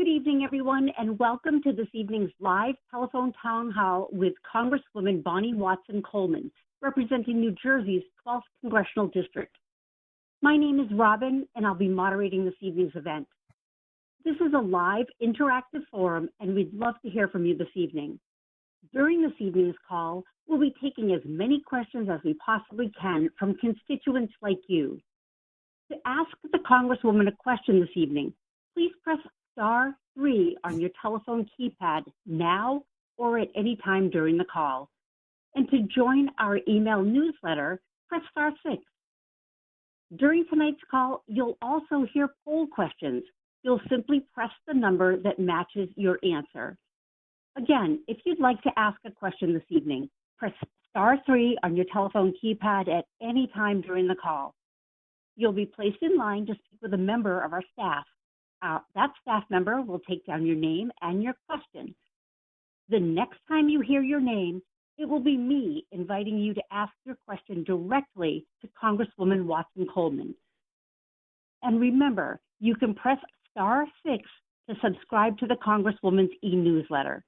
Good evening, everyone, and welcome to this evening's live telephone town hall with Congresswoman Bonnie Watson Coleman, representing New Jersey's 12th Congressional District. My name is Robin, and I'll be moderating this evening's event. This is a live, interactive forum, and we'd love to hear from you this evening. During this evening's call, we'll be taking as many questions as we possibly can from constituents like you. To ask the Congresswoman a question this evening, please press star 3 on your telephone keypad now or at any time during the call. And to join our email newsletter, press star 6. During tonight's call, you'll also hear poll questions. You'll simply press the number that matches your answer. Again, if you'd like to ask a question this evening, press star 3 on your telephone keypad at any time during the call. You'll be placed in line to speak with a member of our staff. That staff member will take down your name and your question. The next time you hear your name, it will be me inviting you to ask your question directly to Congresswoman Watson Coleman. And remember, you can press star 6 to subscribe to the Congresswoman's e-newsletter.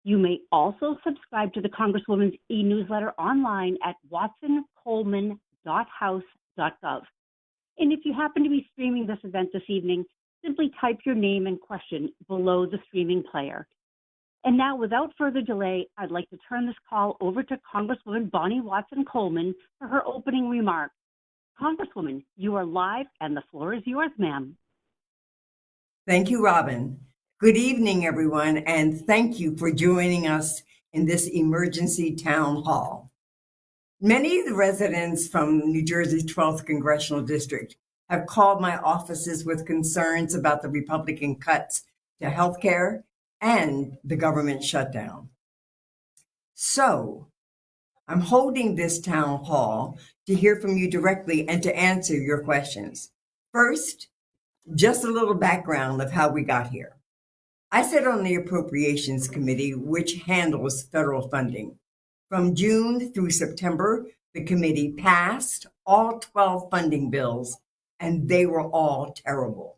You may also subscribe to the Congresswoman's e-newsletter online at watsoncoleman.house.gov. And if you happen to be streaming this event this evening, simply type your name and question below the streaming player. And now, without further delay, I'd like to turn this call over to Congresswoman Bonnie Watson Coleman for her opening remarks. Congresswoman, you are live and the floor is yours, ma'am. Thank you, Robin. Good evening, everyone, and thank you for joining us in this emergency town hall. Many of the residents from New Jersey's 12th Congressional District have called my offices with concerns about the Republican cuts to health care and the government shutdown. So, I'm holding this town hall to hear from you directly and to answer your questions. First, just a little background of how we got here. I sit on the Appropriations Committee, which handles federal funding. From June through September, the committee passed all 12 funding bills, and they were all terrible.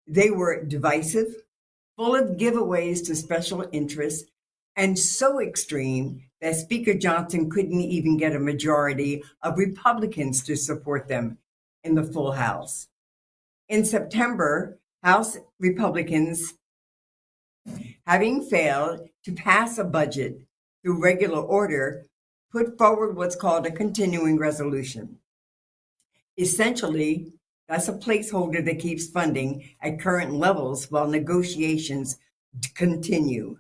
They were divisive, full of giveaways to special interests, and so extreme that Speaker Johnson couldn't even get a majority of Republicans to support them in the full House. In September, House Republicans, having failed to pass a budget through regular order, put forward what's called a continuing resolution. Essentially, that's a placeholder that keeps funding at current levels while negotiations continue.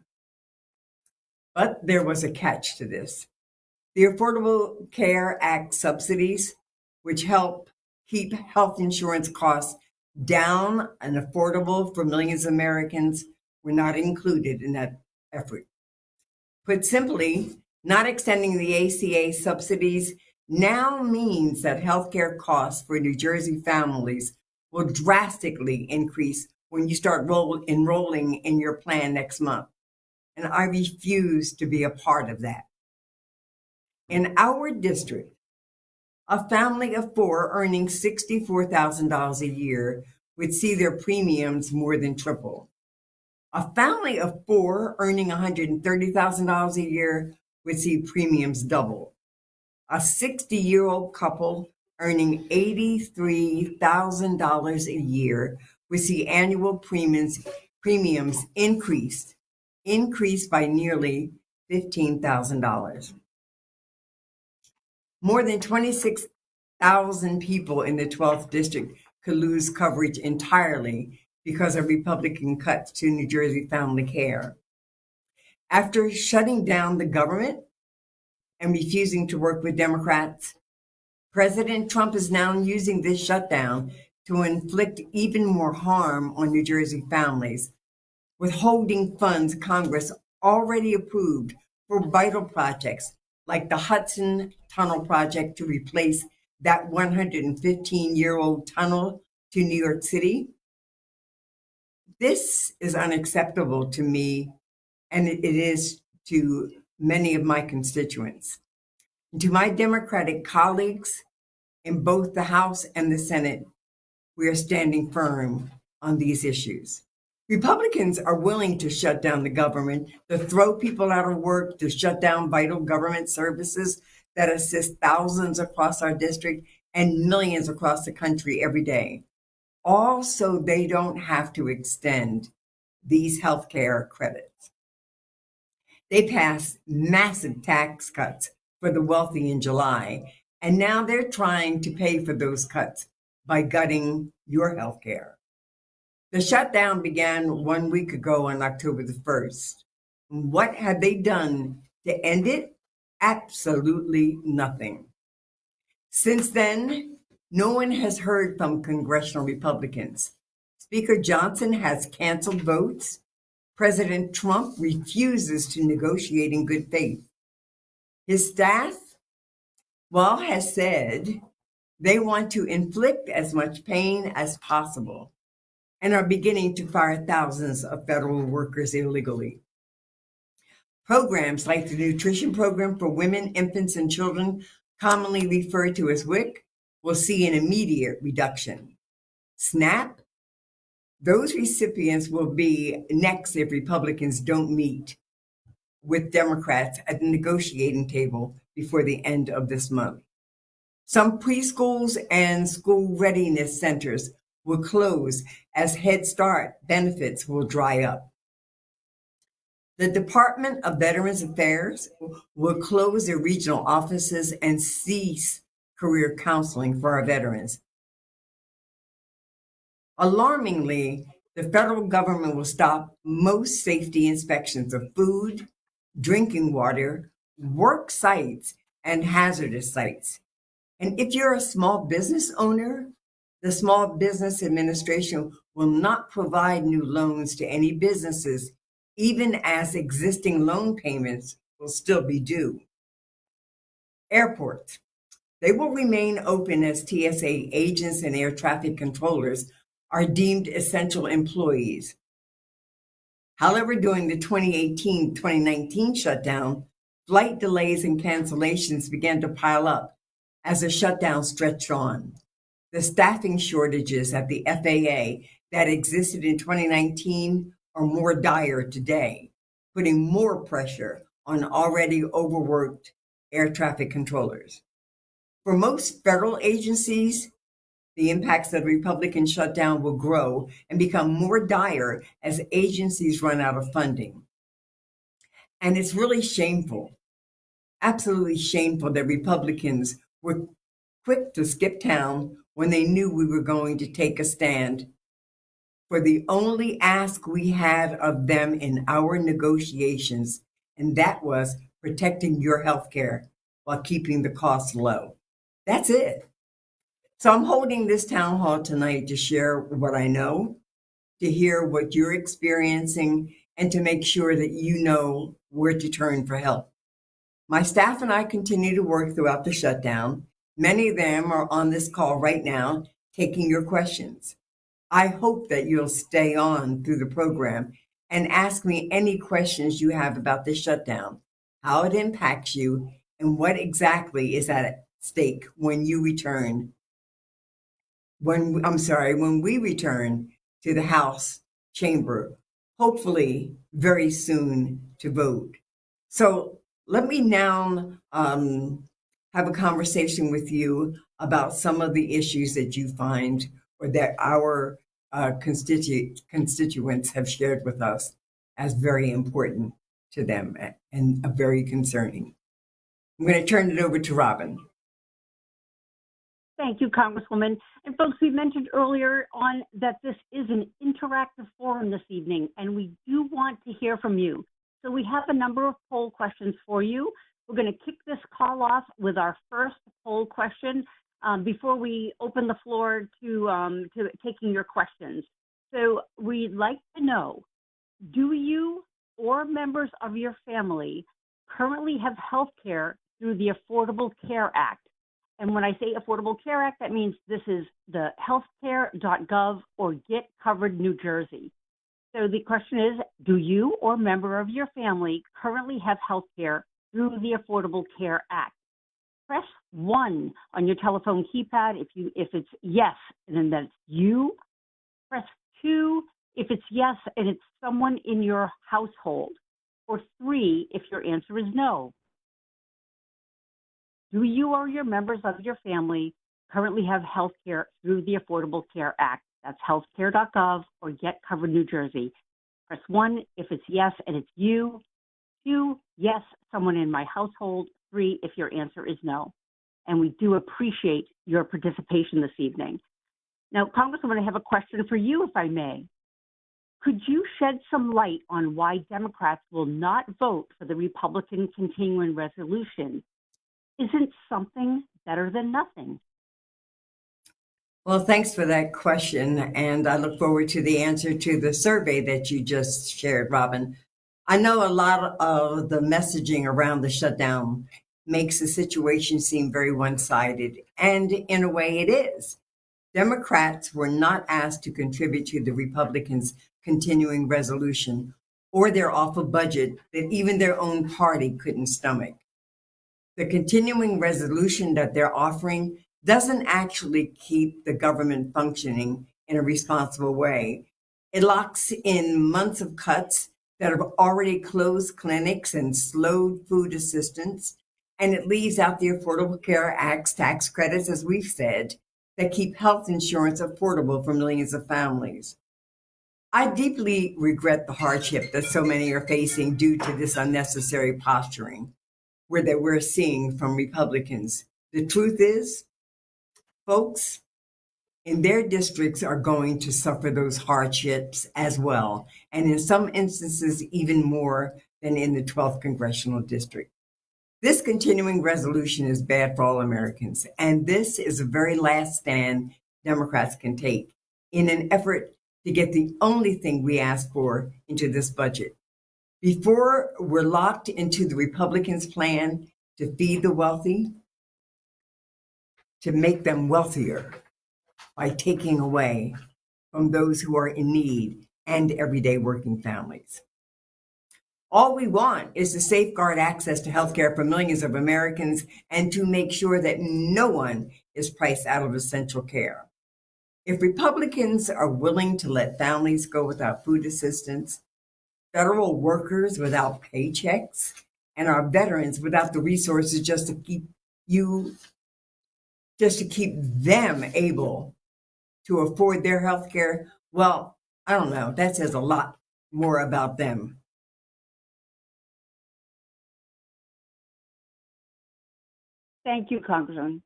But there was a catch to this. The Affordable Care Act subsidies, which help keep health insurance costs down and affordable for millions of Americans, were not included in that effort. Put simply, not extending the ACA subsidies now means that healthcare costs for New Jersey families will drastically increase when you start enrolling in your plan next month. And I refuse to be a part of that. In our district, a family of 4 earning $64,000 a year would see their premiums more than triple. A family of 4 earning $130,000 a year would see premiums double. A 60-year-old couple earning $83,000 a year would see annual premiums increase by nearly $15,000. More than 26,000 people in the 12th district could lose coverage entirely because of Republican cuts to New Jersey family care. After shutting down the government and refusing to work with Democrats, President Trump is now using this shutdown to inflict even more harm on New Jersey families, withholding funds Congress already approved for vital projects like the Hudson Tunnel project to replace that 115-year-old tunnel to New York City. This is unacceptable to me, and it is to many of my constituents. To my Democratic colleagues in both the House and the Senate, we are standing firm on these issues. Republicans are willing to shut down the government, to throw people out of work, to shut down vital government services that assist thousands across our district and millions across the country every day, all so they don't have to extend these health care credits. They passed massive tax cuts for the wealthy in July, and now they're trying to pay for those cuts by gutting your health care. The shutdown began 1 week ago on October the 1st. What have they done to end it? Absolutely nothing. Since then, no one has heard from congressional Republicans. Speaker Johnson has canceled votes. President Trump refuses to negotiate in good faith. His staff, has said they want to inflict as much pain as possible and are beginning to fire thousands of federal workers illegally. Programs like the Nutrition Program for Women, Infants, and Children, commonly referred to as WIC, will see an immediate reduction. SNAP, those recipients will be next if Republicans don't meet with Democrats at the negotiating table before the end of this month. Some preschools and school readiness centers will close as Head Start benefits will dry up. The Department of Veterans Affairs will close their regional offices and cease career counseling for our veterans. Alarmingly, the federal government will stop most safety inspections of food, drinking water, work sites, and hazardous sites. And if you're a small business owner, the Small Business Administration will not provide new loans to any businesses, even as existing loan payments will still be due. Airports, they will remain open as TSA agents and air traffic controllers are deemed essential employees. However, during the 2018-2019 shutdown, flight delays and cancellations began to pile up as the shutdown stretched on. The staffing shortages at the FAA that existed in 2019 are more dire today, putting more pressure on already overworked air traffic controllers. For most federal agencies, the impacts of the Republican shutdown will grow and become more dire as agencies run out of funding. And it's really shameful, absolutely shameful that Republicans were quick to skip town when they knew we were going to take a stand for the only ask we had of them in our negotiations, and that was protecting your health care while keeping the costs low. That's it. So I'm holding this town hall tonight to share what I know, to hear what you're experiencing, and to make sure that you know where to turn for help. My staff and I continue to work throughout the shutdown. Many of them are on this call right now, taking your questions. I hope that you'll stay on through the program and ask me any questions you have about this shutdown, how it impacts you, and what exactly is at stake when we return to the House chamber, hopefully very soon to vote. So let me now have a conversation with you about some of the issues that you find or that our constituents have shared with us as very important to them and very concerning. I'm going to turn it over to Robin. Thank you, Congresswoman. And folks, we mentioned earlier on that this is an interactive forum this evening, and we do want to hear from you. So we have a number of poll questions for you. We're going to kick this call off with our first poll question before we open the floor to taking your questions. So we'd like to know, do you or members of your family currently have health care through the Affordable Care Act? And when I say Affordable Care Act, that means this is the healthcare.gov or Get Covered New Jersey. So the question is, do you or member of your family currently have health care through the Affordable Care Act? Press 1 on your telephone keypad if it's yes, and then that's you. Press 2 if it's yes and it's someone in your household, or 3 if your answer is no. Do you or your members of your family currently have health care through the Affordable Care Act? That's healthcare.gov or Get Covered New Jersey. Press 1 if it's yes and it's you. 2, yes, someone in my household. 3 if your answer is no. And we do appreciate your participation this evening. Now, Congresswoman, I have a question for you, if I may. Could you shed some light on why Democrats will not vote for the Republican continuing resolution? Isn't something better than nothing? Well, thanks for that question, and I look forward to the answer to the survey that you just shared, Robin. I know a lot of the messaging around the shutdown makes the situation seem very one-sided, and in a way it is. Democrats were not asked to contribute to the Republicans' continuing resolution or their awful budget that even their own party couldn't stomach. The continuing resolution that they're offering doesn't actually keep the government functioning in a responsible way. It locks in months of cuts that have already closed clinics and slowed food assistance, and it leaves out the Affordable Care Act's tax credits, as we've said, that keep health insurance affordable for millions of families. I deeply regret the hardship that so many are facing due to this unnecessary posturing that we're seeing from Republicans. The truth is, folks in their districts are going to suffer those hardships as well, and in some instances, even more than in the 12th Congressional District. This continuing resolution is bad for all Americans, and this is the very last stand Democrats can take in an effort to get the only thing we ask for into this budget. Before we're locked into the Republicans' plan to feed the wealthy, to make them wealthier by taking away from those who are in need and everyday working families. All we want is to safeguard access to health care for millions of Americans and to make sure that no one is priced out of essential care. If Republicans are willing to let families go without food assistance, federal workers without paychecks, and our veterans without the resources just to keep them able to afford their health care, well, I don't know. That says a lot more about them. Thank you, Congressman.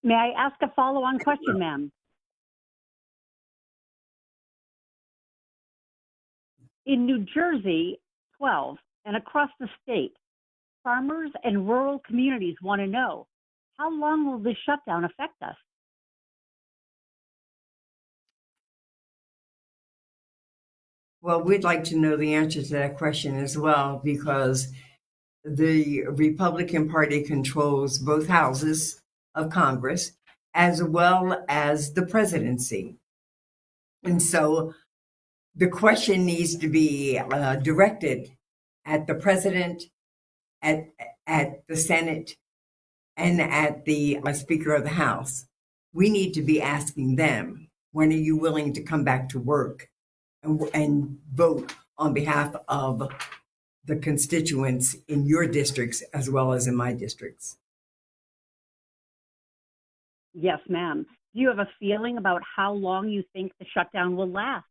May I ask a follow-on question, ma'am? In New Jersey, 12, and across the state, farmers and rural communities want to know, how long will this shutdown affect us? Well, we'd like to know the answer to that question as well, because the Republican Party controls both houses of Congress as well as the presidency. And so the question needs to be directed at the president, at the Senate, and at the Speaker of the House. We need to be asking them, when are you willing to come back to work and vote on behalf of the constituents in your districts as well as in my districts? Yes, ma'am. Do you have a feeling about how long you think the shutdown will last?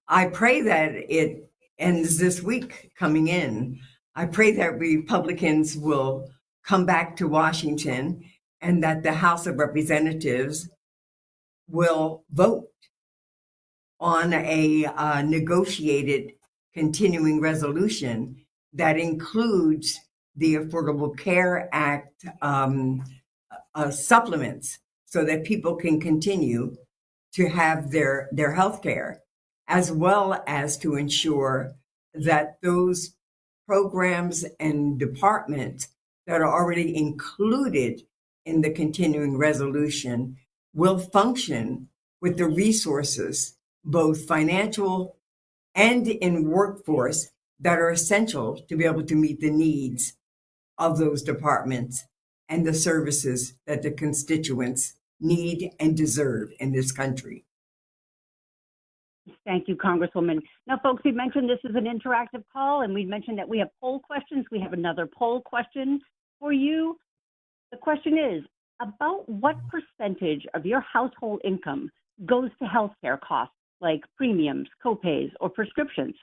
I pray that it ends this week coming in. I pray that Republicans will come back to Washington and that the House of Representatives will vote on a negotiated continuing resolution that includes the Affordable Care Act supplements so that people can continue to have their health care, as well as to ensure that those programs and departments that are already included in the continuing resolution will function with the resources, both financial and in workforce, that are essential to be able to meet the needs of those departments and the services that the constituents need, and deserve in this country. Thank you, Congresswoman. Now, folks, we mentioned this is an interactive call, and we mentioned that we have poll questions. We have another poll question for you. The question is, about what percentage of your household income goes to healthcare costs like premiums, copays, or prescriptions?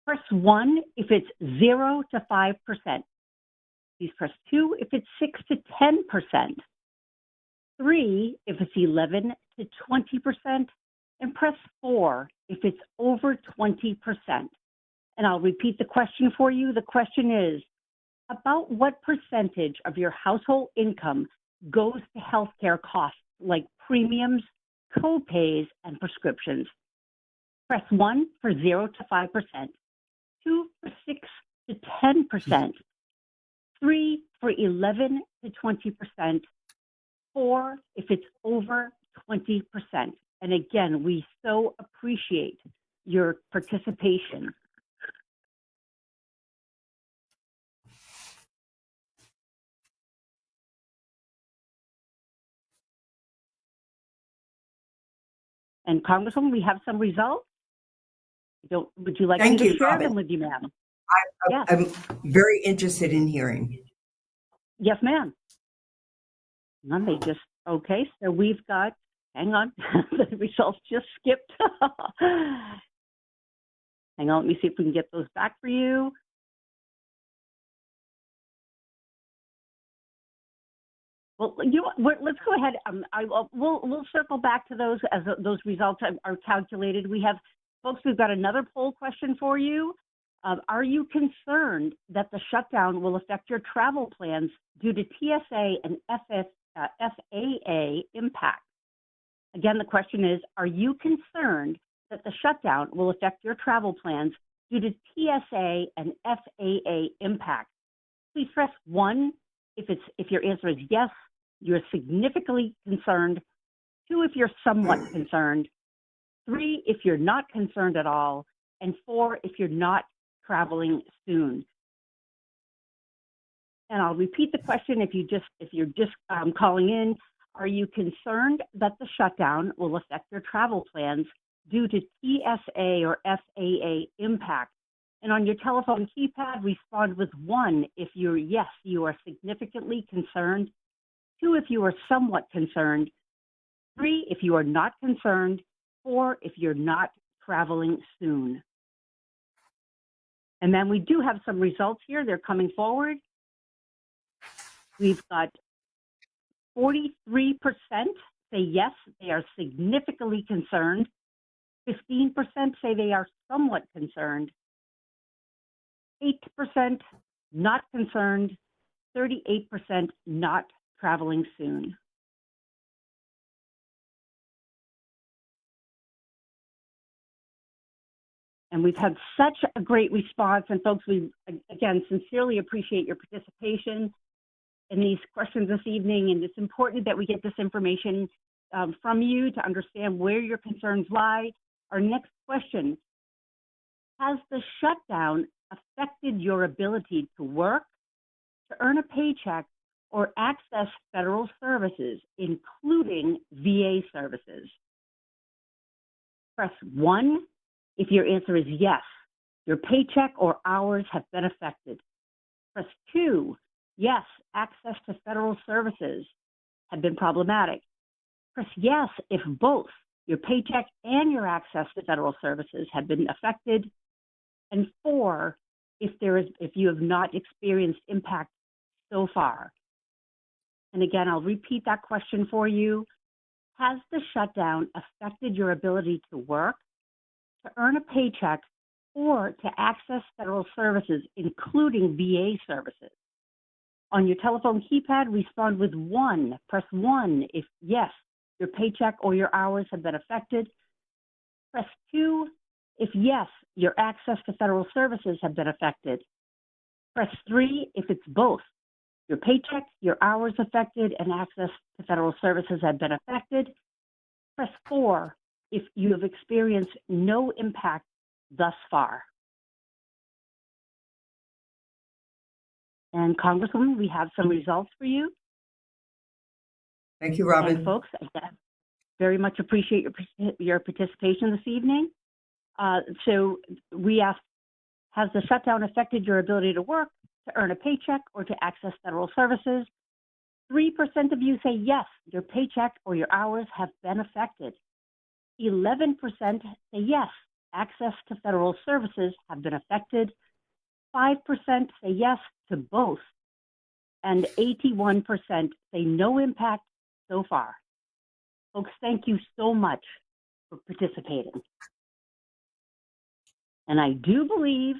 Press 1 if it's 0 to 5%. Please press 2 if it's 6 to 10%. 3 if it's 11 to 20%. And press 4 if it's over 20%. And I'll repeat the question for you. The question is, about what percentage of your household income goes to healthcare costs like premiums, copays, and prescriptions? Press 1 for 0 to 5%, 2 for 6 to 10%, 3 for 11 to 20%, 4 if it's over 20%. And again, we so appreciate your participation. And Congresswoman, we have some results. Would you like me to share them with you, ma'am? Yes. I'm very interested in hearing. Yes, ma'am. And they just, okay, so we've got, hang on, the results just skipped. Hang on, let me see if we can get those back for you. Well, you know what, let's go ahead. We'll circle back to those as those results are calculated. We have, folks, we've got another poll question for you. Are you concerned that the shutdown will affect your travel plans due to TSA and FAA impact? Again, the question is, are you concerned that the shutdown will affect your travel plans due to TSA and FAA impact? Please press 1 if your answer is yes, you're significantly concerned. 2 if you're somewhat concerned. 3 if you're not concerned at all. And 4 if you're not traveling soon. And I'll repeat the question if you're just calling in. Are you concerned that the shutdown will affect your travel plans due to TSA or FAA impact? And on your telephone keypad, respond with 1 if you're yes, you are significantly concerned. 2 if you are somewhat concerned. 3 if you are not concerned. 4 if you're not traveling soon. And then we do have some results here. They're coming forward. We've got 43% say yes, they are significantly concerned. 15% say they are somewhat concerned. 8% not concerned. 38% not traveling soon. And we've had such a great response. And folks, we, again, sincerely appreciate your participation in these questions this evening. And it's important that we get this information from you to understand where your concerns lie. Our next question, has the shutdown affected your ability to work, to earn a paycheck, or access federal services, including VA services? Press 1 if your answer is yes, your paycheck or hours have been affected. Press 2, yes, access to federal services have been problematic. Press yes if both your paycheck and your access to federal services have been affected. And 4, if you have not experienced impact so far. And again, I'll repeat that question for you. Has the shutdown affected your ability to work, to earn a paycheck, or to access federal services, including VA services? On your telephone keypad, respond with 1. Press 1 if yes, your paycheck or your hours have been affected. Press 2 if yes, your access to federal services have been affected. Press 3 if it's both. Your paycheck, your hours affected, and access to federal services have been affected. Press 4 if you have experienced no impact thus far. And Congresswoman, we have some results for you. Thank you, And Robin. folks, I very much appreciate your participation this evening. So we asked, has the shutdown affected your ability to work, to earn a paycheck, or to access federal services? 3% of you say yes, your paycheck or your hours have been affected. 11% say yes, access to federal services have been affected. 5% say yes to both. And 81% say no impact so far. Folks, thank you so much for participating. And I do believe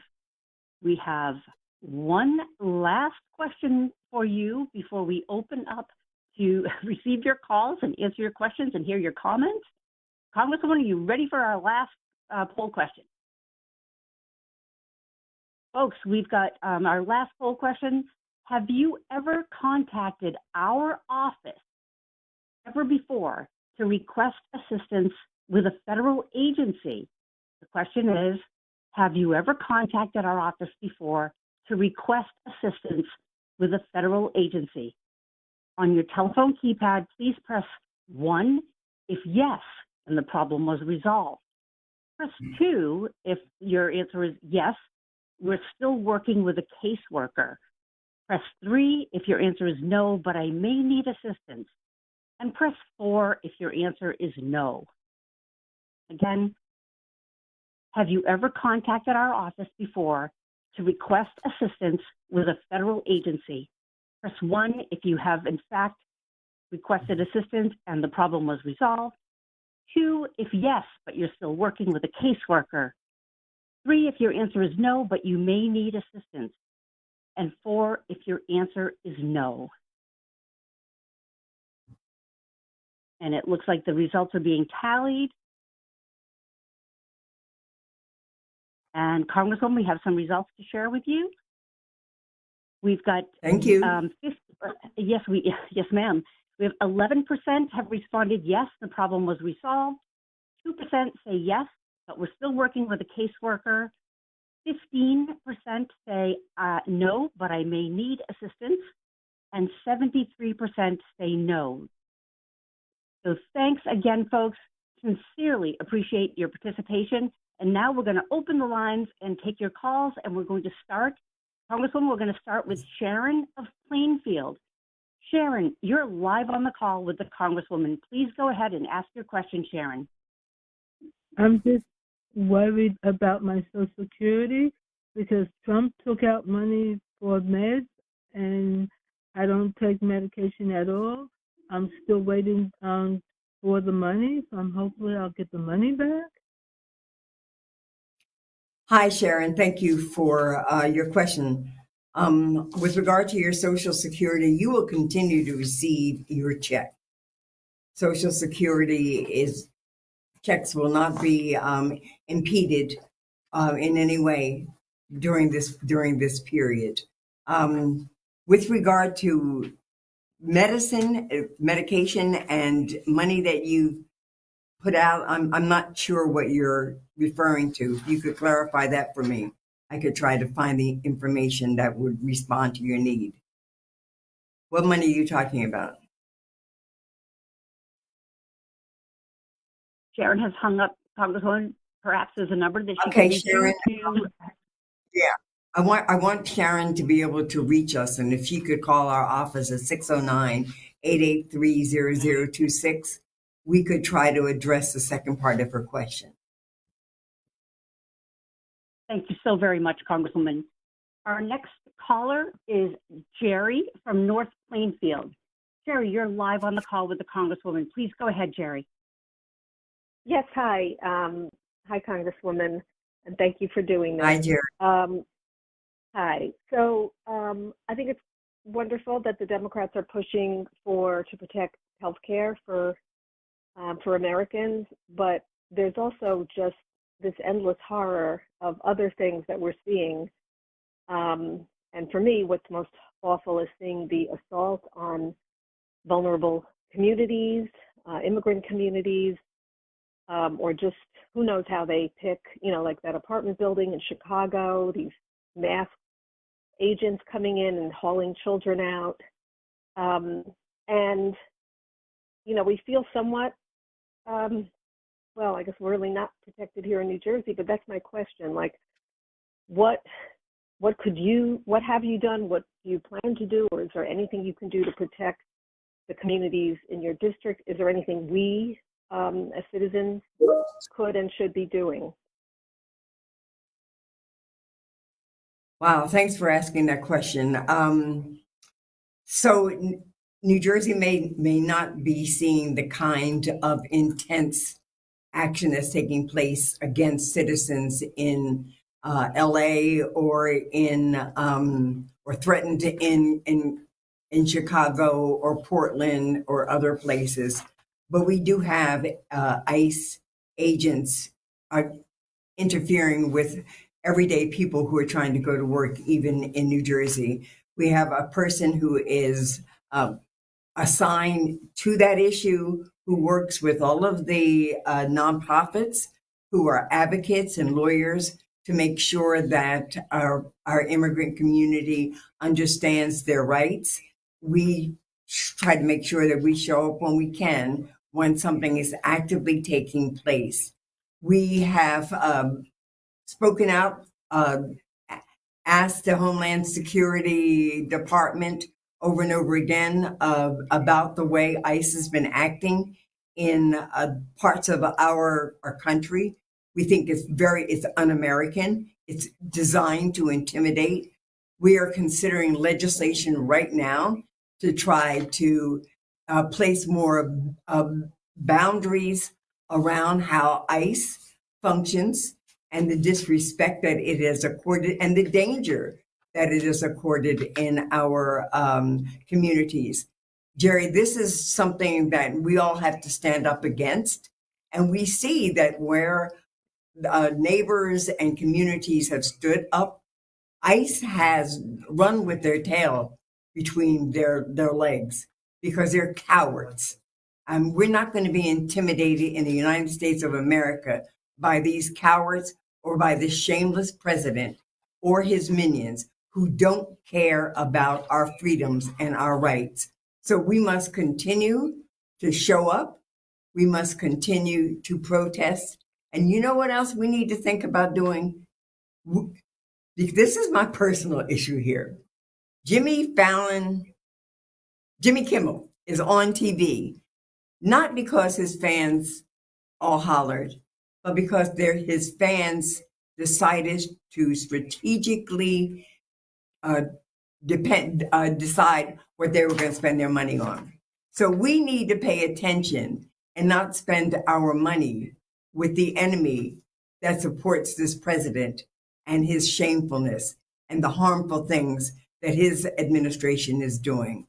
we have one last question for you before we open up to receive your calls and answer your questions and hear your comments. Congresswoman, are you ready for our last poll question? Folks, we've got our last poll question. Have you ever contacted our office ever before to request assistance with a federal agency? The question is, have you ever contacted our office before to request assistance with a federal agency? On your telephone keypad, please press 1 if yes, and the problem was resolved. Press 2 if your answer is yes, we're still working with a caseworker. Press 3 if your answer is no, but I may need assistance. And press 4 if your answer is no. Again, have you ever contacted our office before to request assistance with a federal agency? Press 1 if you have, in fact, requested assistance and the problem was resolved. 2 if yes, but you're still working with a caseworker. 3 if your answer is no, but you may need assistance. And 4 if your answer is no. And it looks like the results are being tallied. And Congresswoman, we have some results to share with you. We've got Thank you. yes, ma'am. We have 11% have responded yes, the problem was resolved. 2% say yes, but we're still working with a caseworker. 15% say no, but I may need assistance. And 73% say no. So thanks again, folks. Sincerely appreciate your participation. And now we're going to open the lines and take your calls, and we're going to start. Congresswoman, we're going to start with Sharon of Plainfield. Sharon, you're live on the call with the Congresswoman. Please go ahead and ask your question, Sharon. I'm just worried about my Social Security because Trump took out money for meds, and I don't take medication at all. I'm still waiting for the money, so hopefully I'll get the money back. Hi, Sharon. Thank you for your question. With regard to your Social Security, you will continue to receive your check. Social Security checks will not be impeded in any way during this period. With regard to medication, and money that you put out, I'm not sure what you're referring to. If you could clarify that for me, I could try to find the information that would respond to your need. What money are you talking about? Sharon has hung up. Congresswoman, perhaps there's a number that she Okay, can Sharon. to. Yeah, I want Sharon to be able to reach us, and if she could call our office at 609-883-0026, we could try to address the second part of her question. Thank you so very much, Congresswoman. Our next caller is Jerry from North Plainfield. Jerry, you're live on the call with the Congresswoman. Please go ahead, Jerry. Yes, hi. Hi, Congresswoman, and thank you for doing this. Hi, Jerry. Hi. So I think it's wonderful that the Democrats are pushing to protect health care for Americans, but there's also just this endless horror of other things that we're seeing. And for me, what's most awful is seeing the assault on vulnerable communities, immigrant communities, or just who knows how they pick, like that apartment building in Chicago, these masked agents coming in and hauling children out. And we feel somewhat, well, I guess we're really not protected here in New Jersey, but that's my question. Like, what have you done? What do you plan to do? Or is there anything you can do to protect the communities in your district? Is there anything we, as citizens, could and should be doing? Wow, thanks for asking that question. So New Jersey may not be seeing the kind of intense action that's taking place against citizens in LA or or threatened in Chicago or Portland or other places, but we do have ICE agents interfering with everyday people who are trying to go to work, even in New Jersey. We have a person who is assigned to that issue, who works with all of the nonprofits who are advocates and lawyers to make sure that our immigrant community understands their rights. We try to make sure that we show up when we can, when something is actively taking place. We have spoken out, asked the Homeland Security Department over and over again about the way ICE has been acting in parts of our country. We think it's un-American. It's designed to intimidate. We are considering legislation right now to try to place more boundaries around how ICE functions and the disrespect that it is accorded and the danger that it is accorded in our communities. Jerry, this is something that we all have to stand up against. And we see that where neighbors and communities have stood up, ICE has run with their tail between their legs because they're cowards. We're not going to be intimidated in the United States of America by these cowards or by this shameless president or his minions who don't care about our freedoms and our rights. So we must continue to show up. We must continue to protest. And you know what else we need to think about doing? This is my personal issue here. Jimmy Kimmel is on TV, not because his fans all hollered, but because his fans decided to strategically decide what they were going to spend their money on. So we need to pay attention and not spend our money with the enemy that supports this president and his shamefulness and the harmful things that his administration is doing.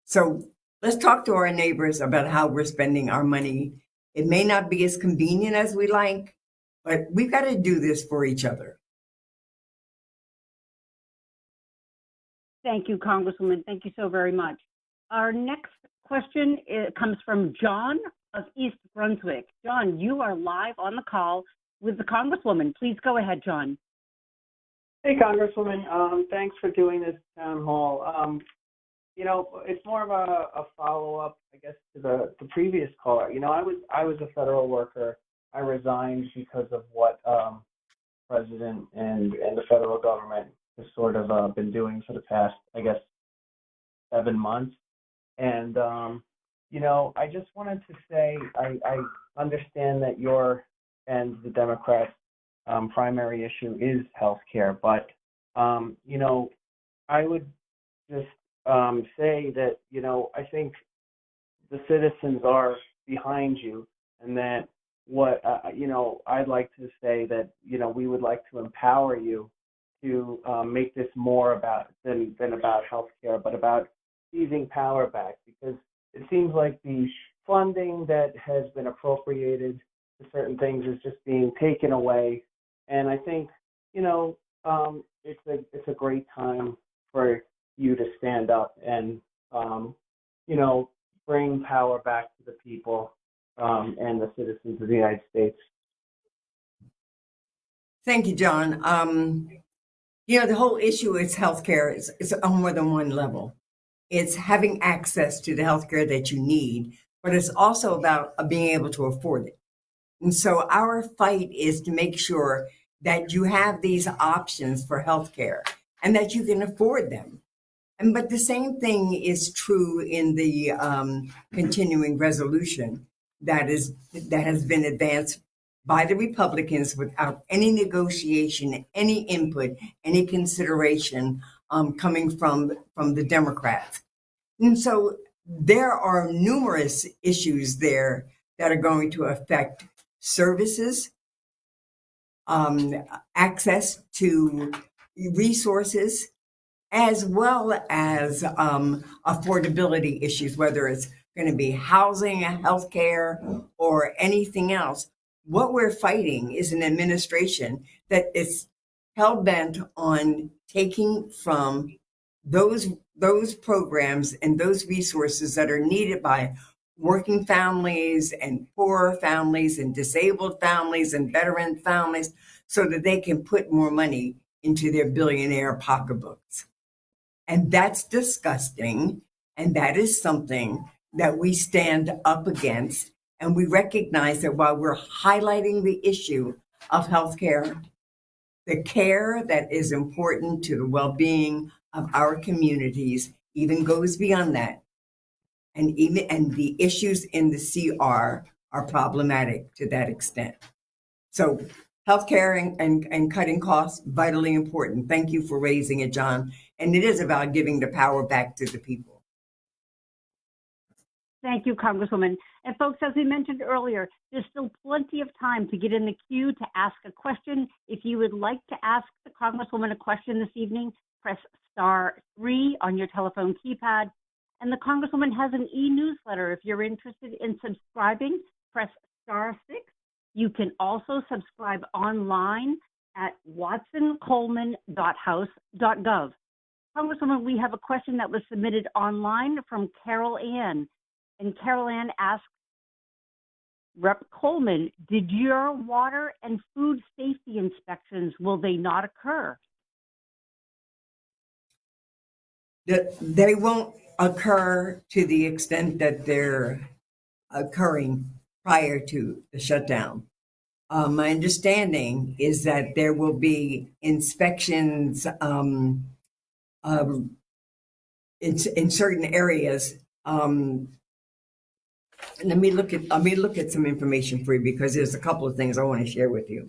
So let's talk to our neighbors about how we're spending our money. It may not be as convenient as we like, but we've got to do this for each other. Thank you, Congresswoman. Thank you so very much. Our next question comes from John of East Brunswick. John, you are live on the call with the Congresswoman. Please go ahead, John. Hey, Congresswoman. Thanks for doing this town hall. It's more of a follow-up, I guess, to the previous caller. I was a federal worker. I resigned because of what President and the federal government has sort of been doing for the past, I guess, 7 months. And, I just wanted to say I understand that your and the Democrats' primary issue is health care. But, I would just say that, I think the citizens are behind you, and that what, I'd like to say that, we would like to empower you to make this more than about healthcare, but about seizing power back, because it seems like the funding that has been appropriated to certain things is just being taken away. And I think, it's a great time for you to stand up and, bring power back to the people and the citizens of the United States. Thank you, John. The whole issue is healthcare. It's on more than one level. It's having access to the healthcare that you need, but it's also about being able to afford it. And so our fight is to make sure that you have these options for healthcare and that you can afford them. But the same thing is true in the continuing resolution that has been advanced by the Republicans without any negotiation, any input, any consideration coming from the Democrats. And so there are numerous issues there that are going to affect services, access to resources, as well as affordability issues, whether it's going to be housing, healthcare, or anything else. What we're fighting is an administration that is hell-bent on taking from those programs and those resources that are needed by working families and poor families and disabled families and veteran families so that they can put more money into their billionaire pocketbooks. And that's disgusting. And that is something that we stand up against. And we recognize that while we're highlighting the issue of healthcare, the care that is important to the well-being of our communities even goes beyond that. And the issues in the CR are problematic to that extent. So healthcare and cutting costs, vitally important. Thank you for raising it, John. And it is about giving the power back to the people. Thank you, Congresswoman. And folks, as we mentioned earlier, there's still plenty of time to get in the queue to ask a question. If you would like to ask the Congresswoman a question this evening, press *3 on your telephone keypad. And the Congresswoman has an e-newsletter. If you're interested in subscribing, press *6. You can also subscribe online at watsoncoleman.house.gov. Congresswoman, we have a question that was submitted online from Carol Ann. And Carol Ann asks, Rep. Coleman, did your water and food safety inspections, will they not occur? They won't occur to the extent that they're occurring prior to the shutdown. My understanding is that there will be inspections in certain areas. Let me look at some information for you because there's a couple of things I want to share with you.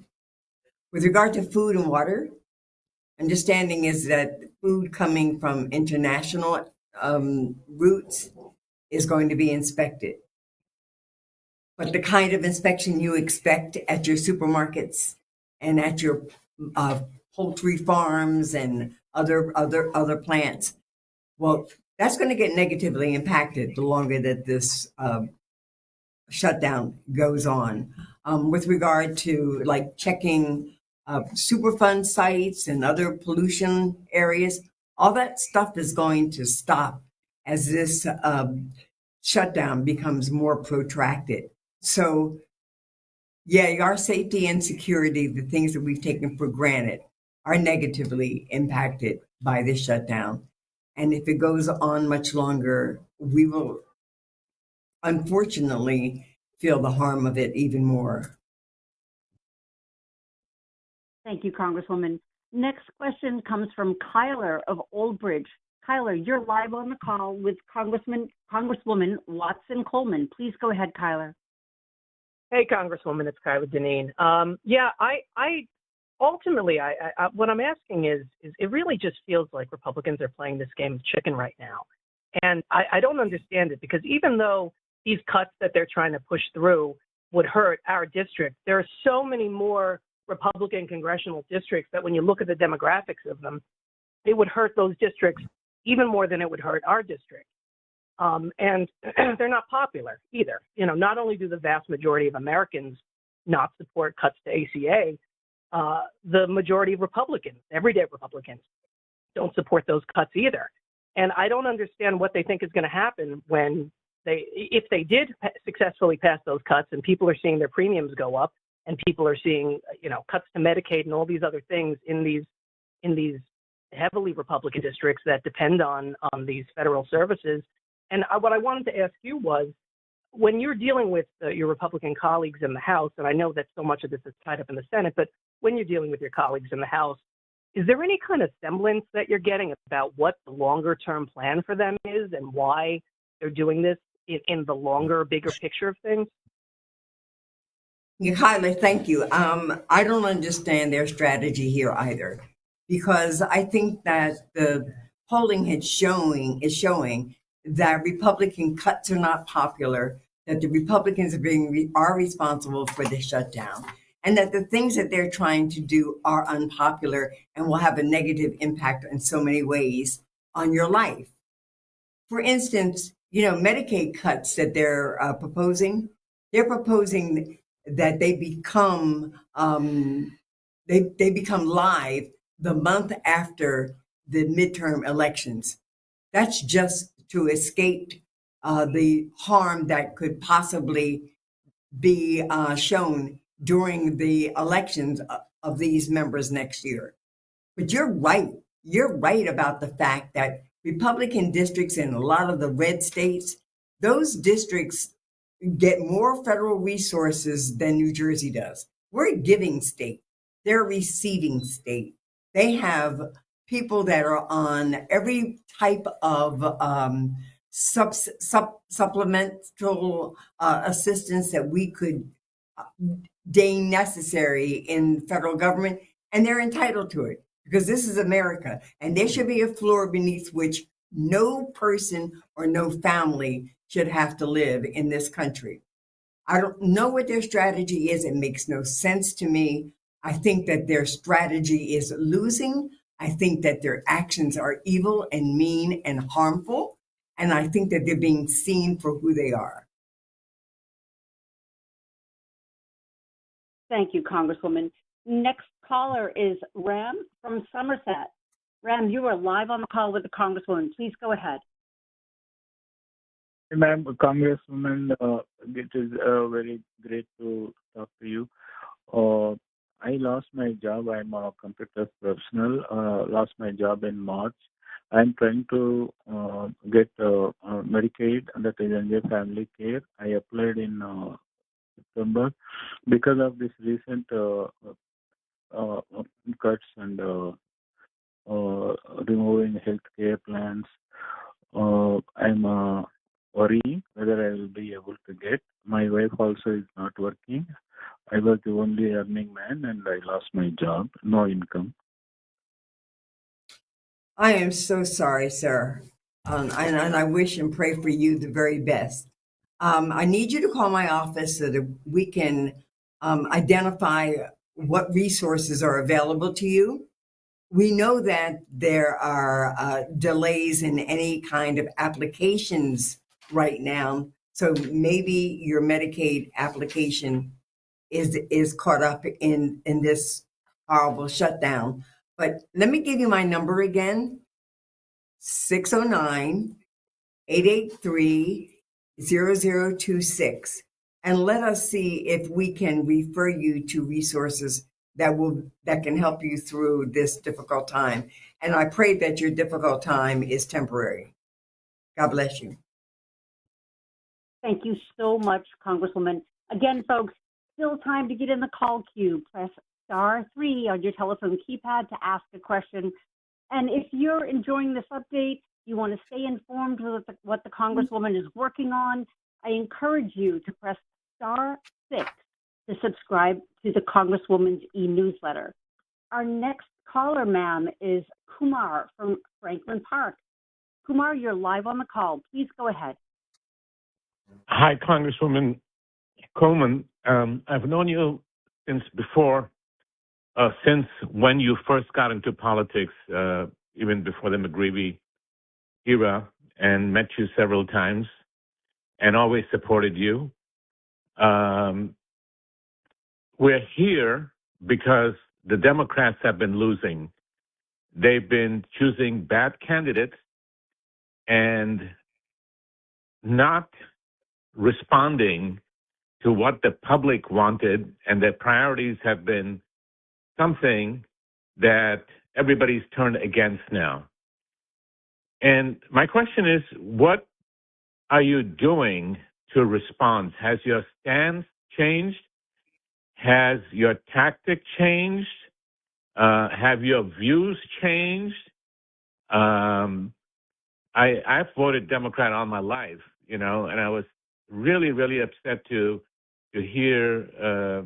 With regard to food and water, understanding is that food coming from international routes is going to be inspected. But the kind of inspection you expect at your supermarkets and at your poultry farms and other plants, well, that's going to get negatively impacted the longer that this shutdown goes on. With regard to like checking Superfund sites and other pollution areas, all that stuff is going to stop as this shutdown becomes more protracted. So, yeah, our safety and security, the things that we've taken for granted, are negatively impacted by this shutdown. And if it goes on much longer, we will unfortunately feel the harm of it even more. Thank you, Congresswoman. Next question comes from Kyler of Old Bridge. Kyler, you're live on the call with Congresswoman Watson Coleman. Please go ahead, Kyler. Hey, Congresswoman, it's Kyler Deneen. I ultimately, what I'm asking is it really just feels like Republicans are playing this game of chicken right now. And I don't understand it because even though these cuts that they're trying to push through would hurt our district, there are so many more Republican congressional districts that when you look at the demographics of them, it would hurt those districts even more than it would hurt our district. And they're not popular either. You know, not only do the vast majority of Americans not support cuts to ACA, the majority of Republicans, everyday Republicans, don't support those cuts either. And I don't understand what they think is going to happen when if they did successfully pass those cuts and people are seeing their premiums go up and people are seeing, cuts to Medicaid and all these other things in these heavily Republican districts that depend on these federal services. And what I wanted to ask you was, when you're dealing with your Republican colleagues in the House, and I know that so much of this is tied up in the Senate, but when you're dealing with your colleagues in the House, is there any kind of semblance that you're getting about what the longer-term plan for them is and why they're doing this in the longer, bigger picture of things? Yeah, Kyla, thank you. I don't understand their strategy here either, because I think that the polling is showing that Republican cuts are not popular, that the Republicans are responsible for the shutdown, and that the things that they're trying to do are unpopular and will have a negative impact in so many ways on your life. For instance, Medicaid cuts that they're proposing that they become they become live the month after the midterm elections. That's just to escape the harm that could possibly be shown during the elections of these members next year. But you're right. You're right about the fact that Republican districts in a lot of the red states, those districts get more federal resources than New Jersey does. We're a giving state. They're a receiving state. They have people that are on every type of supplemental assistance that we could deem necessary in federal government, and they're entitled to it because this is America, and there should be a floor beneath which no person or no family should have to live in this country. I don't know what their strategy is. It makes no sense to me. I think that their strategy is losing. I think that their actions are evil and mean and harmful. And I think that they're being seen for who they are. Thank you, Congresswoman. Next caller is Ram from Somerset. Ram, you are live on the call with the Congresswoman. Please go ahead. Ma'am, Congresswoman, it is very great to talk to you. I lost my job. I'm a computer professional. Lost my job in March. I'm trying to get Medicaid, that is Enjoy Family Care. I applied in September. Because of this recent cuts and removing health care plans, I'm worrying whether I will be able to get. My wife also is not working. I was the only earning man and I lost my job, no income. I am so sorry, sir. And I wish and pray for you the very best. I need you to call my office so that we can identify what resources are available to you. We know that there are delays in any kind of applications right now. So maybe your Medicaid application is caught up in this horrible shutdown. But let me give you my number again, 609-883-0026. And let us see if we can refer you to resources that can help you through this difficult time. And I pray that your difficult time is temporary. God bless you. Thank you so much, Congresswoman. Again, folks, still time to get in the call queue. Press *3 on your telephone keypad to ask a question. And if you're enjoying this update, you want to stay informed with what the Congresswoman is working on, I encourage you to press *6 to subscribe to the Congresswoman's e-newsletter. Our next caller, ma'am, is Kumar from Franklin Park. Kumar, you're live on the call. Please go ahead. Hi, Congresswoman Coleman. I've known you since when you first got into politics, even before the McGreevey era, and met you several times and always supported you. We're here because the Democrats have been losing. They've been choosing bad candidates and not responding to what the public wanted, and their priorities have been something that everybody's turned against now. And my question is, what are you doing to response? Has your stance changed? Has your tactic changed? Have your views changed? I've voted Democrat all my life, and I was really, really upset to hear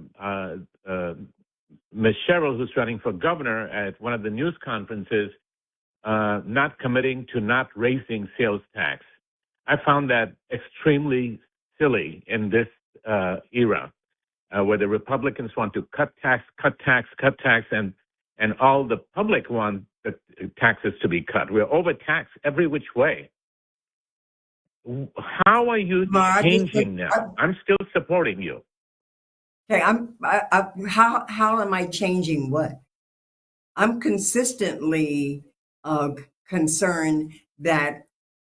Ms. Sherrill, who's running for governor, at one of the news conferences, not committing to not raising sales tax. I found that extremely silly in this era, where the Republicans want to cut tax, and all the public want the taxes to be cut. We're overtaxed every which way. How are you changing now? I'm still supporting you. Okay, how am I changing what? I'm consistently concerned that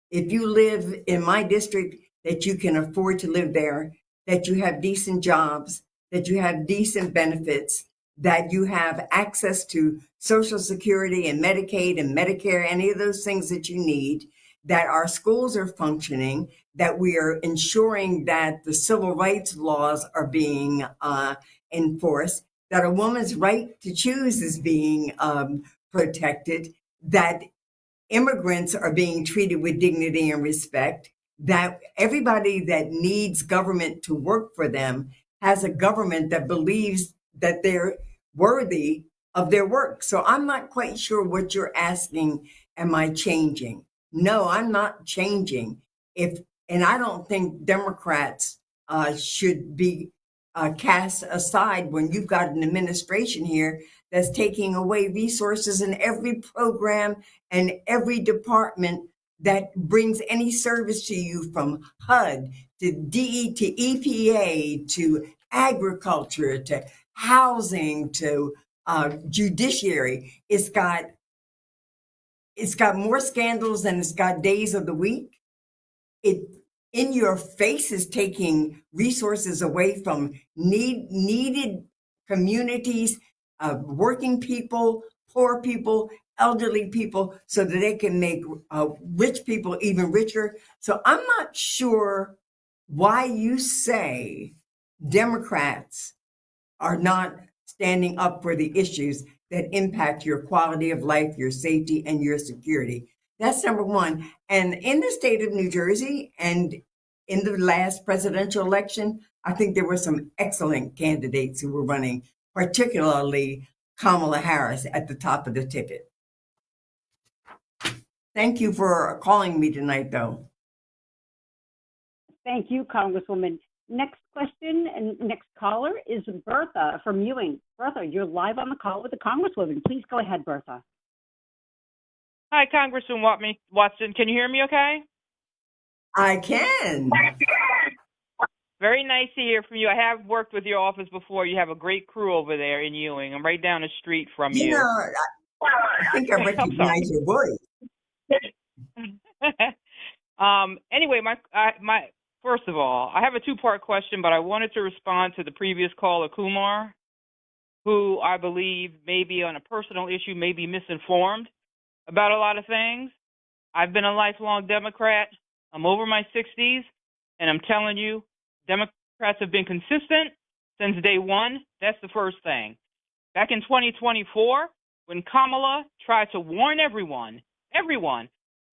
if you live in my district, that you can afford to live there, that you have decent jobs, that you have decent benefits, that you have access to Social Security and Medicaid and Medicare, any of those things that you need, that our schools are functioning, that we are ensuring that the civil rights laws are being enforced, that a woman's right to choose is being protected, that immigrants are being treated with dignity and respect, that everybody that needs government to work for them has a government that believes that they're worthy of their work. So I'm not quite sure what you're asking. Am I changing? No, I'm not changing. And I don't think Democrats should be cast aside when you've got an administration here that's taking away resources in every program and every department that brings any service to you, from HUD to DE to EPA to agriculture to housing to judiciary. It's got more scandals than it's got days of the week. It in your face is taking resources away from needed communities, working people, poor people, elderly people, so that they can make rich people even richer. So I'm not sure why you say Democrats are not standing up for the issues that impact your quality of life, your safety, and your security. That's number one. And in the state of New Jersey and in the last presidential election, I think there were some excellent candidates who were running, particularly Kamala Harris at the top of the ticket. Thank you for calling me tonight, though. Thank you, Congresswoman. Next question and next caller is Bertha from Ewing. Bertha, you're live on the call with the Congresswoman. Please go ahead, Bertha. Hi, Congresswoman Watson. Can you hear me okay? I can. Very nice to hear from you. I have worked with your office before. You have a great crew over there in Ewing. I'm right down the street from you. You know, I think I recognize your voice. Anyway, my first of all, I have a two-part question, but I wanted to respond to the previous caller, Kumar, who I believe may be on a personal issue, may be misinformed about a lot of things. I've been a lifelong Democrat. I'm over my 60s, and I'm telling you, Democrats have been consistent since day one. That's the first thing. Back in 2024, when Kamala tried to warn everyone,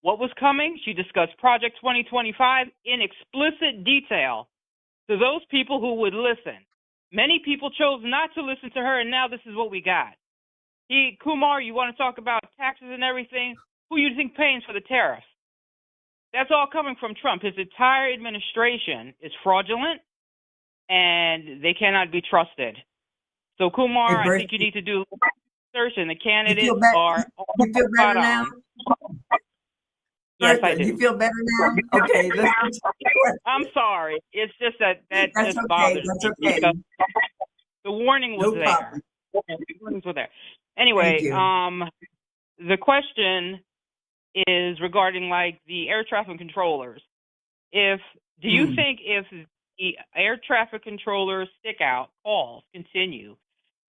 what was coming, she discussed Project 2025 in explicit detail to those people who would listen. Many people chose not to listen to her, and now this is what we got. Kumar, you want to talk about taxes and everything? Who you think pays for the tariffs? That's all coming from Trump. His entire administration is fraudulent, and they cannot be trusted. So, Kumar, I think you need to do research, and the candidates are you feel better now? Yes, I do. You feel better now? Okay. I'm sorry. It's just that that's just okay. bothers That's me. Okay. Because the warning was there. Problem. The warnings were there. Anyway, the question is regarding like the air traffic controllers. Do you think if the air traffic controllers stick out calls continue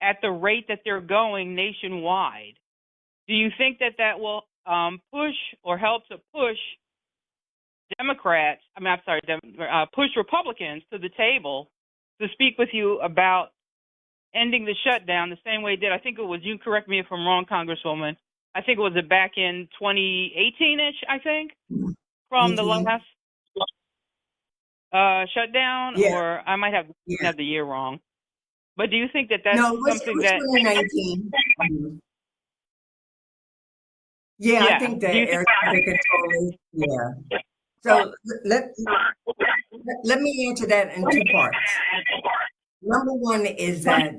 at the rate that they're going nationwide, do you think that will push or help to push push Republicans to the table to speak with you about ending the shutdown the same way it did. I think it was, you correct me if I'm wrong, Congresswoman, I think it was back in 2018-ish, I think, from the last shutdown, Yeah, or I might have yeah. the year wrong. But do you think that that's No, something it was that... 2019. Yeah, I Yeah. think the Do you air think... traffic controllers. Yeah. So let me answer that in two parts. Number one is that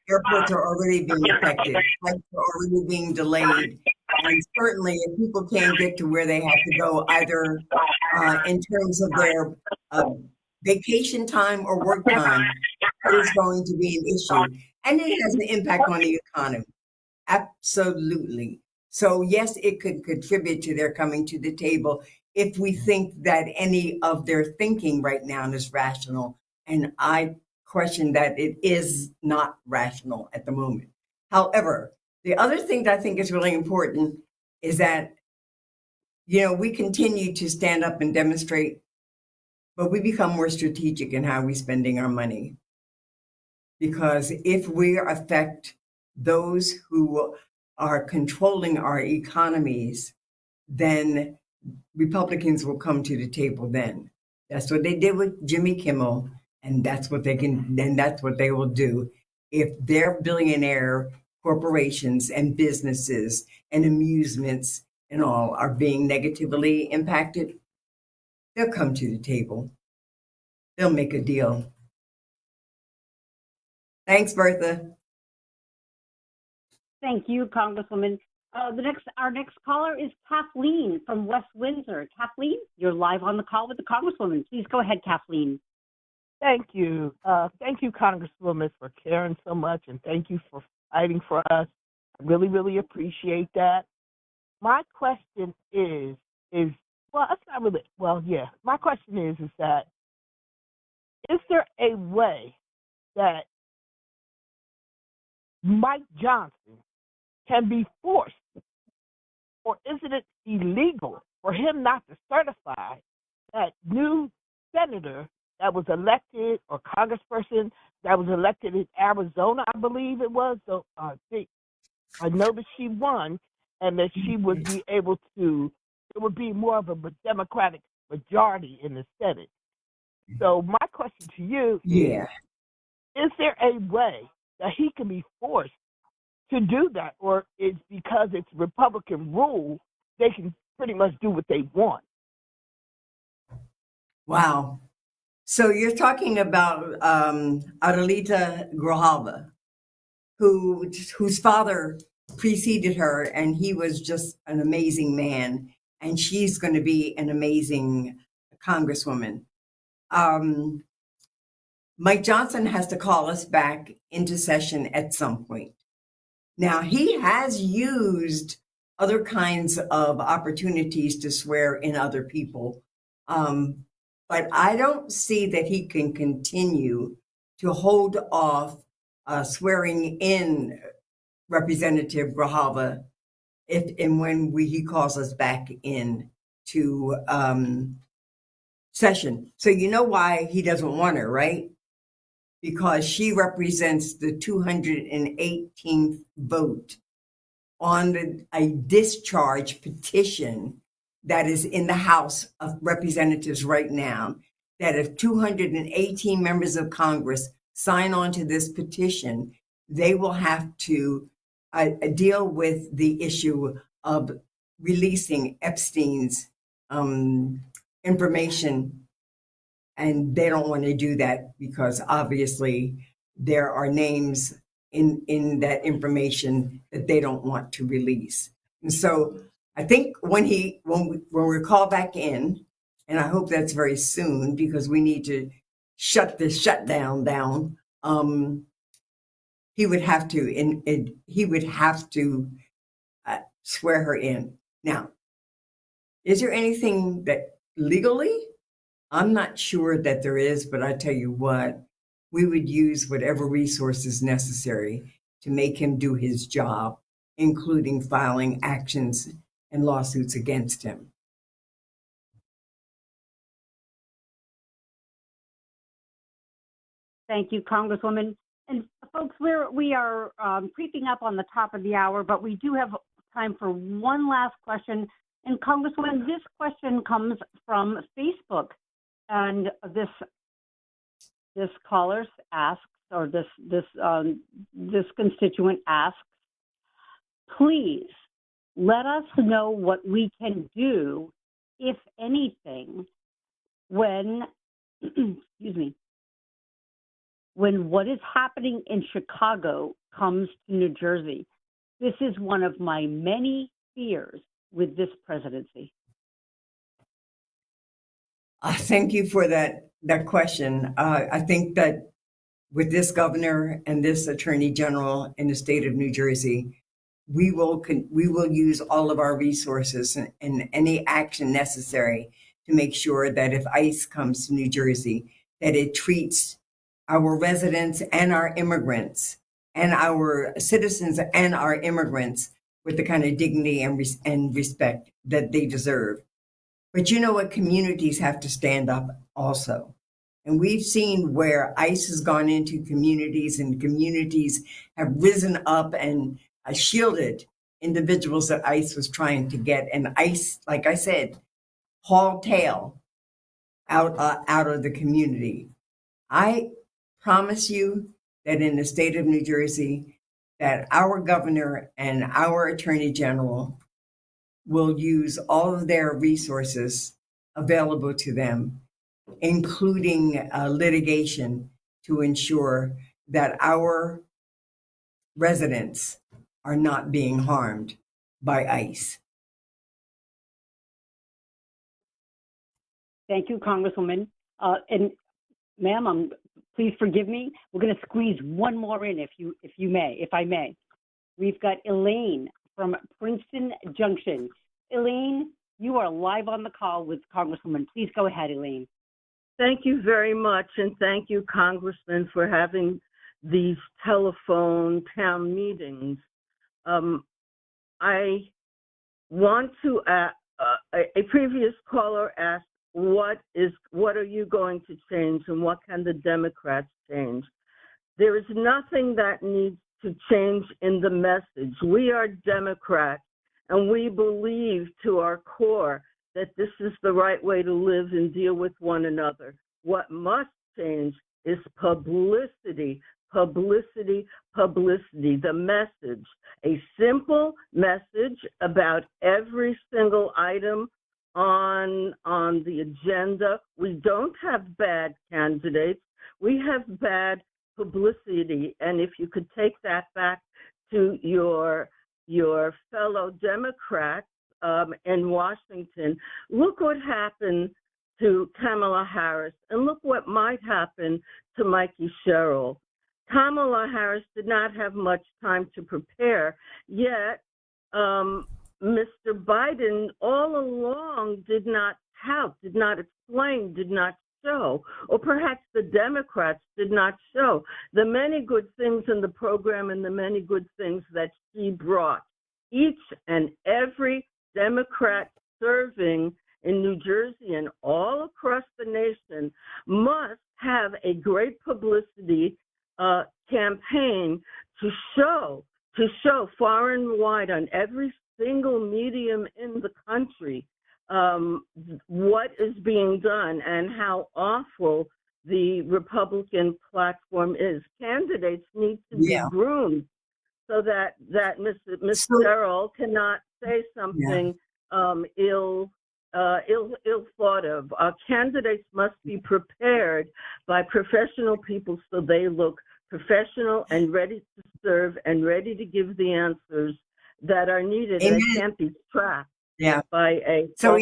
airports are already being affected, flights are already being delayed, and certainly if people can't get to where they have to go, either in terms of their vacation time or work time, it is going to be an issue, and it has an impact on the economy. Absolutely. So yes, it could contribute to their coming to the table if we think that any of their thinking right now is rational. And I question that it is not rational at the moment. However, the other thing that I think is really important is that, we continue to stand up and demonstrate, but we become more strategic in how we're spending our money. Because if we affect those who are controlling our economies, then Republicans will come to the table then. That's what they did with Jimmy Kimmel, and that's what they will do. If their billionaire corporations and businesses and amusements and all are being negatively impacted, they'll come to the table. They'll make a deal. Thanks, Bertha. Thank you, Congresswoman. Our next caller is Kathleen from West Windsor. Kathleen, you're live on the call with the Congresswoman. Please go ahead, Kathleen. Thank you. Thank you, Congresswoman, for caring so much, and thank you for fighting for us. I really, really appreciate that. My question my question is that, is there a way that Mike Johnson can be forced, or isn't it illegal for him not to certify that new senator that was elected, or congressperson that was elected in Arizona, I believe it was? So I know that she won, and that she would be able to, it would be more of a Democratic majority in the Senate. So my question to you is there a way that he can be forced to do that, or it's because it's Republican rule, they can pretty much do what they want? Wow. So you're talking about Adelita Grijalva, whose father preceded her, and he was just an amazing man, and she's going to be an amazing congresswoman. Mike Johnson has to call us back into session at some point. Now, he has used other kinds of opportunities to swear in other people, but I don't see that he can continue to hold off swearing in Representative Grijalva if and when he calls us back in to session. So you know why he doesn't want her, right? Because she represents the 218th vote on a discharge petition that is in the House of Representatives right now, that if 218 members of Congress sign on to this petition, they will have to deal with the issue of releasing Epstein's information. And they don't want to do that because obviously there are names in that information that they don't want to release. And so I think when we call back in, and I hope that's very soon because we need to shut this shutdown down, he would have to swear her in. Now, is there anything that legally? I'm not sure that there is, but I tell you what, we would use whatever resources necessary to make him do his job, including filing actions and lawsuits against him. Thank you, Congresswoman. And folks, we are creeping up on the top of the hour, but we do have time for one last question. And Congresswoman, this question comes from Facebook, and this caller asks, or this constituent asks, please let us know what we can do, if anything, when excuse me, when what is happening in Chicago comes to New Jersey. This is one of my many fears with this presidency. Thank you for that question. I think that with this governor and this attorney general in the state of New Jersey, we will use all of our resources and any action necessary to make sure that if ICE comes to New Jersey, that it treats our residents and our immigrants and our citizens and our immigrants with the kind of dignity and respect that they deserve. But you know what? Communities have to stand up also. And we've seen where ICE has gone into communities and communities have risen up and shielded individuals that ICE was trying to get. And ICE, like I said, haul tail out of the community. I promise you that in the state of New Jersey, that our governor and our attorney general will use all of their resources available to them, including litigation, to ensure that our residents are not being harmed by ICE. Thank you, Congresswoman. And ma'am, please forgive me. We're going to squeeze one more in, if I may. We've got Elaine from Princeton Junction. Elaine, you are live on the call with Congresswoman. Please go ahead, Elaine. Thank you very much, and thank you, Congressman, for having these telephone town meetings. I want to, a previous caller asked, what are you going to change and what can the Democrats change? There is nothing that needs to change in the message. We are Democrats, and we believe to our core that this is the right way to live and deal with one another. What must change is publicity, publicity, publicity, the message. A simple message about every single item on the agenda. We don't have bad candidates. We have bad publicity. And if you could take that back to your fellow Democrats in Washington, look what happened to Kamala Harris, and look what might happen to Mikey Sherrill. Kamala Harris did not have much time to prepare, yet Mr. Biden all along did not tout, did not explain, did not show, or perhaps the Democrats did not show the many good things in the program and the many good things that she brought. Each and every Democrat serving in New Jersey and all across the nation must have a great publicity campaign to show far and wide on every single medium in the country what is being done and how awful the Republican platform is. Candidates need to be groomed so that Ms. Sherrill cannot say something ill thought of. Candidates must be prepared by professional people so they look professional and ready to serve and ready to give the answers that are needed. And they can't be trapped by a. So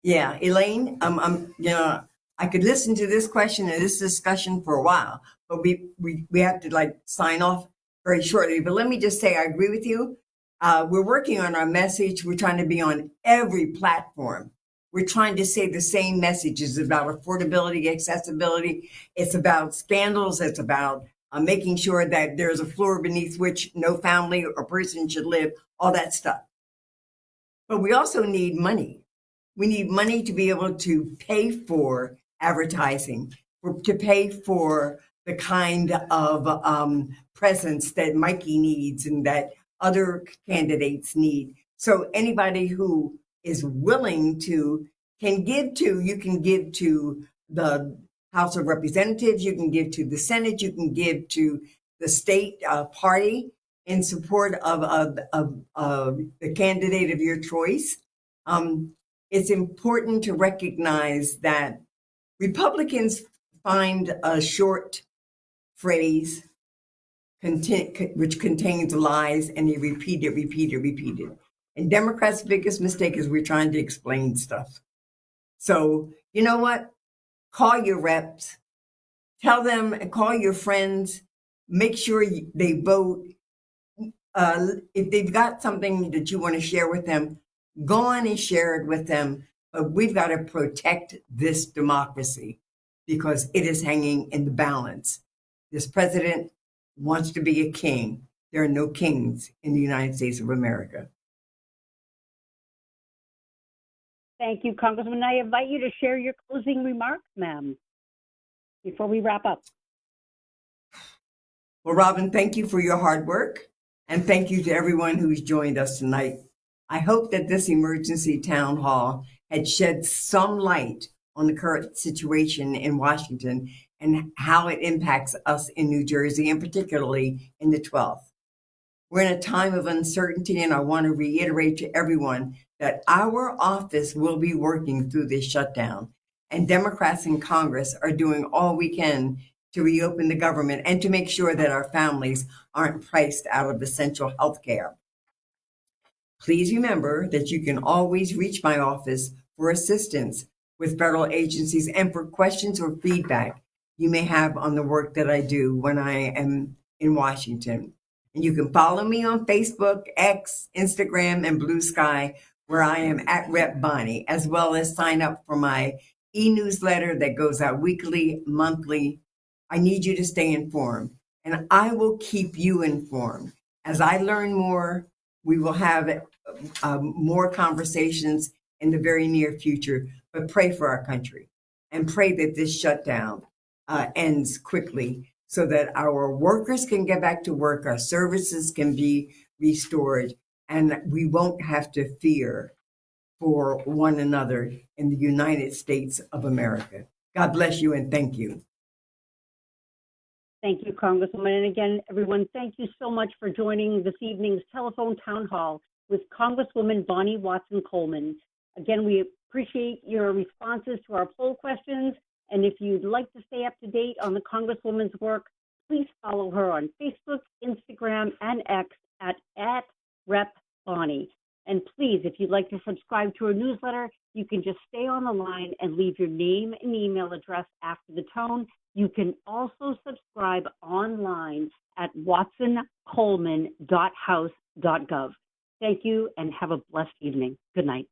Elaine, I could listen to this question and this discussion for a while, but we have to sign off very shortly. But let me just say, I agree with you. We're working on our message. We're trying to be on every platform. We're trying to say the same messages about affordability, accessibility. It's about scandals. It's about making sure that there's a floor beneath which no family or person should live, all that stuff. But we also need money. We need money to be able to pay for advertising, to pay for the kind of presence that Mikey needs and that other candidates need. So anybody who is willing to you can give to the House of Representatives, you can give to the Senate, you can give to the state party in support of the candidate of your choice. It's important to recognize that Republicans find a short phrase which contains lies, and they repeat it. And Democrats' biggest mistake is we're trying to explain stuff. So, you know what? Call your reps, tell them, call your friends, make sure they vote. If they've got something that you want to share with them, go on and share it with them. But we've got to protect this democracy because it is hanging in the balance. This president wants to be a king. There are no kings in the United States of America. Thank you, Congresswoman. I invite you to share your closing remarks, ma'am, before we wrap up. Well, Robin, thank you for your hard work. And thank you to everyone who's joined us tonight. I hope that this emergency town hall had shed some light on the current situation in Washington and how it impacts us in New Jersey, and particularly in the 12th. We're in a time of uncertainty, and I want to reiterate to everyone that our office will be working through this shutdown, and Democrats in Congress are doing all we can to reopen the government and to make sure that our families aren't priced out of essential health care. Please remember that you can always reach my office for assistance with federal agencies and for questions or feedback you may have on the work that I do when I am in Washington. And you can follow me on Facebook, X, Instagram, and Blue Sky, where I am at Rep Bonnie, as well as sign up for my e-newsletter that goes out weekly, monthly. I need you to stay informed, and I will keep you informed. As I learn more, we will have more conversations in the very near future, but pray for our country and pray that this shutdown ends quickly so that our workers can get back to work, our services can be restored, and we won't have to fear for one another in the United States of America. God bless you and thank you. Thank you, Congresswoman. And again, everyone, thank you so much for joining this evening's telephone town hall with Congresswoman Bonnie Watson Coleman. Again, we appreciate your responses to our poll questions. And if you'd like to stay up to date on the Congresswoman's work, please follow her on Facebook, Instagram, and X at Rep Bonnie. And please, if you'd like to subscribe to her newsletter, you can just stay on the line and leave your name and email address after the tone. You can also subscribe online at watsoncoleman.house.gov. Thank you and have a blessed evening. Good night.